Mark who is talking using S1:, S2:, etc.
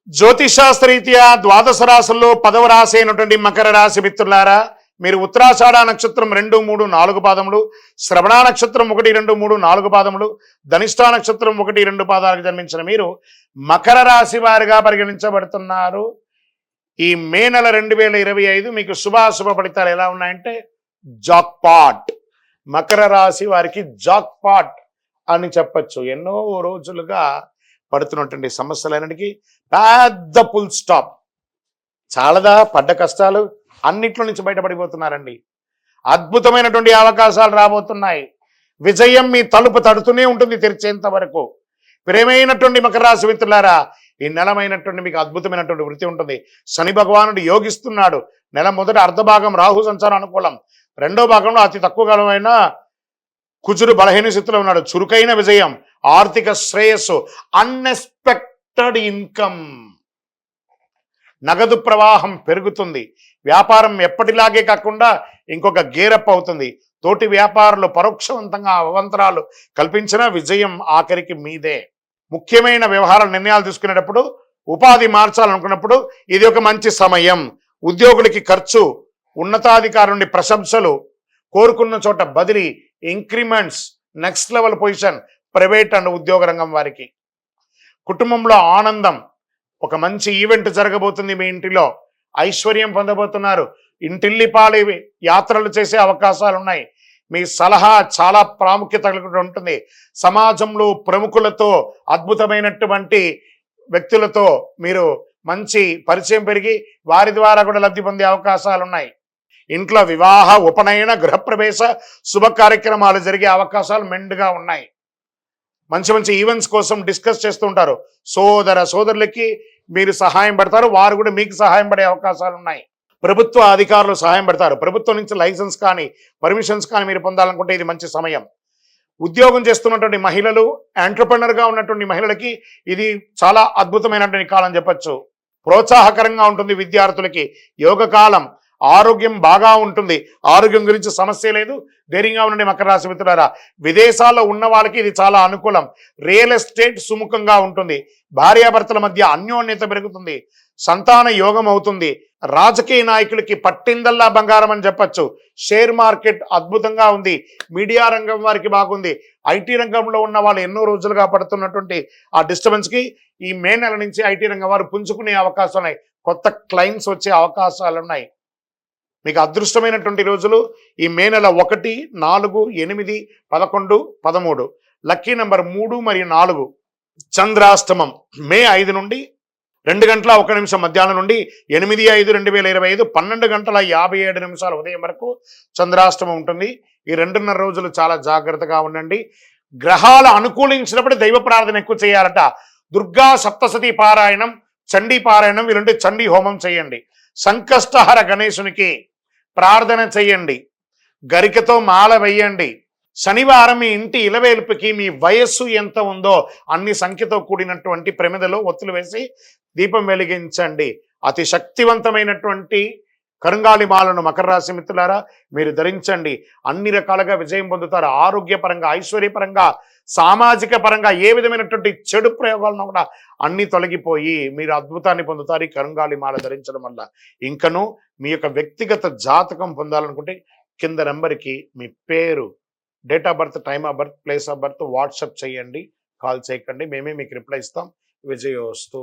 S1: జ్యోతిషాస్త్రరీత్యా ద్వాదశ రాశుల్లో 10వ రాశి అయినటువంటి మకర రాశి మిత్రులారా, మీరు ఉత్తరాషాఢ నక్షత్రం 2, 3, 4 పాదములు, శ్రవణ నక్షత్రం 1, 2, 3, 4 పాదములు, ధనిష్ఠా నక్షత్రం 1, 2 పాదాలకు జన్మించిన మీరు మకర రాశి వారిగా పరిగణించబడుతున్నారు. ఈ మే నెల 2025 మీకు శుభాశుభ ఫలితాలు ఎలా ఉన్నాయంటే జాక్పాట్. మకర రాశి వారికి జాక్పాట్ అని చెప్పచ్చు. ఎన్నో రోజులుగా పడుతున్నటువంటి సమస్యలన్నిటికీ పెద్ద ఫుల్ స్టాప్. చాలాదా పడ్డ కష్టాలు అన్నిట్లో నుంచి బయటపడిపోతున్నారండి. అద్భుతమైనటువంటి అవకాశాలు రాబోతున్నాయి. విజయం మీ తలుపు తడుతూనే ఉంటుంది తెరిచేంత వరకు. ప్రేమైనటువంటి మకర రాశి మిత్రులారా, ఈ నెలమైనటువంటి మీకు అద్భుతమైనటువంటి వృత్తి ఉంటుంది. శని భగవానుడు యోగిస్తున్నాడు. నెల మొదటి అర్ధభాగం రాహు సంచారం అనుకూలం, రెండో భాగంలో అతి తక్కువ కాలమైన కుజుడు బలహీన స్థితిలో ఉన్నాడు. చురుకైన విజయం, ఆర్థిక శ్రేయస్సు, అన్ఎక్స్పెక్టెడ్ ఇన్కమ్, నగదు ప్రవాహం పెరుగుతుంది. వ్యాపారం ఎప్పటిలాగే కాకుండా ఇంకొక గేరప్ అవుతుంది. తోటి వ్యాపారులు పరోక్షవంతంగా అవంతరాలు కల్పించిన విజయం ఆఖరికి మీదే. ముఖ్యమైన వ్యవహారాల నిర్ణయాలు తీసుకునేటప్పుడు, ఉపాధి మార్చాలనుకున్నప్పుడు ఇది ఒక మంచి సమయం. ఉద్యోగులకి ఖర్చు, ఉన్నతాధికారి నుండి ప్రశంసలు, కోరుకున్న చోట బదిలీ, increments, next level position private and ఉద్యోగ రంగం వారికి. కుటుంబంలో ఆనందం, ఒక మంచి ఈవెంట్ జరగబోతుంది. మీ ఇంటిలో ఐశ్వర్యం పొందబోతున్నారు. ఇంటిల్లిపాలి యాత్రలు చేసే అవకాశాలు ఉన్నాయి. మీ సలహా చాలా ప్రాముఖ్యత ఉంటుంది. సమాజంలో ప్రముఖులతో, అద్భుతమైనటువంటి వ్యక్తులతో మీరు మంచి పరిచయం పెరిగి వారి ద్వారా కూడా లబ్ధి పొందే అవకాశాలు ఉన్నాయి. ఇంట్లో వివాహ, ఉపనయన, గృహప్రవేశ శుభ కార్యక్రమాలు జరిగే అవకాశాలు మెండుగా ఉన్నాయి. మంచి మంచి ఈవెంట్స్ కోసం డిస్కస్ చేస్తూ ఉంటారు. సోదరులకి మీరు సహాయం పడతారు, వారు కూడా మీకు సహాయం పడే అవకాశాలు ఉన్నాయి. ప్రభుత్వ అధికారులు సహాయం పడతారు. ప్రభుత్వం నుంచి లైసెన్స్ కానీ పర్మిషన్స్ కానీ మీరు పొందాలనుకుంటే ఇది మంచి సమయం. ఉద్యోగం చేస్తున్నటువంటి మహిళలు, ఎంటర్‌ప్రెన్యూర్‌గా ఉన్నటువంటి మహిళలకి ఇది చాలా అద్భుతమైనటువంటి కాలం చెప్పచ్చు. ప్రోత్సాహకరంగా ఉంటుంది. విద్యార్థులకి యోగకాలం. ఆరోగ్యం బాగా ఉంటుంది. ఆరోగ్యం గురించి సమస్య లేదు. ధైర్యంగా ఉండండి మకర రాశి మిత్రులారా. విదేశాల్లో ఉన్న వాళ్ళకి ఇది చాలా అనుకూలం. రియల్ ఎస్టేట్ సుముఖంగా ఉంటుంది. భార్యాభర్తల మధ్య అన్యోన్యత పెరుగుతుంది. సంతాన యోగం అవుతుంది. రాజకీయ నాయకులకి పట్టిందల్లా బంగారం అని చెప్పచ్చు. షేర్ మార్కెట్ అద్భుతంగా ఉంది. మీడియా రంగం వారికి బాగుంది. ఐటీ రంగంలో ఉన్న వాళ్ళు ఎన్నో రోజులుగా పడుతున్నటువంటి ఆ డిస్టర్బెన్స్కి ఈ మే నెల నుంచి ఐటీ రంగం వారు పుంజుకునే అవకాశాలు ఉన్నాయి. కొత్త క్లయింట్స్ వచ్చే అవకాశాలు ఉన్నాయి. మీకు అదృష్టమైనటువంటి రోజులు ఈ మే నెల 1, 4, 8, 11, 13. లక్కీ నెంబర్ 3 మరియు 4. చంద్రాష్టమం మే 5 నుండి 2 గంటల 1 నిమిషం మధ్యాహ్నం నుండి 8/5/2025 12 గంటల 57 నిమిషాల ఉదయం వరకు చంద్రాష్టమం ఉంటుంది. ఈ 2.5 రోజులు చాలా జాగ్రత్తగా ఉండండి. గ్రహాలు అనుకూలించినప్పుడు దైవ ప్రార్థన ఎక్కువ చేయాలట. దుర్గా సప్తసతి పారాయణం, చండీ పారాయణం, వీలుంటే చండీ హోమం చేయండి. సంకష్టహర గణేశునికి ప్రార్థన చెయ్యండి. గరికతో మాల వేయండి. శనివారం మీ ఇంటి ఇలవేల్పుకి మీ వయస్సు ఎంత ఉందో అన్ని సంఖ్యతో కూడినటువంటి ప్రమిదలో ఒత్తులు వేసి దీపం వెలిగించండి. అతి శక్తివంతమైనటువంటి కరుంగాలి మాలను మకర రాశి మిత్రులారా మీరు ధరించండి. అన్ని రకాలుగా విజయం పొందుతారు. ఆరోగ్యపరంగా, ఐశ్వర్యపరంగా, సామాజిక పరంగా ఏ విధమైనటువంటి చెడు ప్రయోగాలను కూడా అన్ని తొలగిపోయి మీరు అద్భుతాన్ని పొందుతారు ఈ కరుంగాలి మాల ధరించడం వల్ల. ఇంకను మీ యొక్క వ్యక్తిగత జాతకం పొందాలనుకుంటే కింద నెంబర్కి మీ పేరు, date of birth, time of birth, place of birth WhatsApp చేయండి. కాల్ చేయకండి. మేమే మీకు రిప్లై ఇస్తాం. విజయోస్తు.